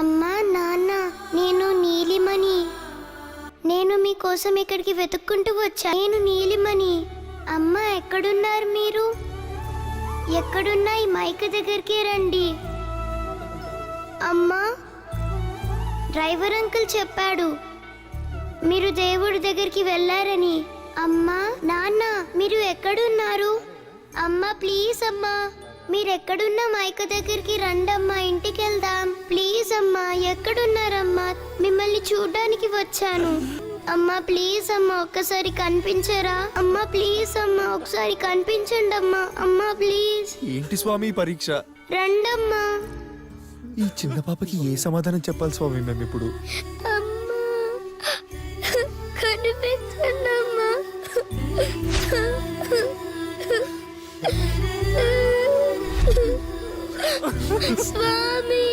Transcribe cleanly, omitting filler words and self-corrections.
అమ్మా నాన్న, నేను నీలిమని. నేను మీకోసం ఇక్కడికి వెతుక్కుంటూ వచ్చా. నేను నీలిమని. అమ్మా ఎక్కడున్నారు మీరు? ఎక్కడున్నా ఈ మైక్ దగ్గరికి రండి. అమ్మా, డ్రైవర్ అంకుల్ చెప్పాడు మీరు దేవుడి దగ్గరికి వెళ్ళారని. అమ్మా నాన్న, మీరు ఎక్కడున్నారు? అమ్మా ప్లీజ్ అమ్మా, మీరెక్కడున్నా మైక్ దగ్గరికి రండమ్మా, ఇంటికి వెళ్దాం. ప్లీజ్ అమ్మా, ఎక్కడున్నారమ్మా? మిమ్మల్ని చూడ్డానికి వచ్చాను. అమ్మా ప్లీజ్ అమ్మా, ఒక్కసారి కనిపించరా? అమ్మా ప్లీజ్ అమ్మా, ఒకసారి కనిపించండి అమ్మా. అమ్మా ప్లీజ్. ఏంటి స్వామి పరీక్ష? రండమ్మా. ఈ చిన్న పాపకి ఏ సమాధానం చెప్పాలి స్వామి మేము ఇప్పుడు? అమ్మా కనిపించండమ్మా. స్వామి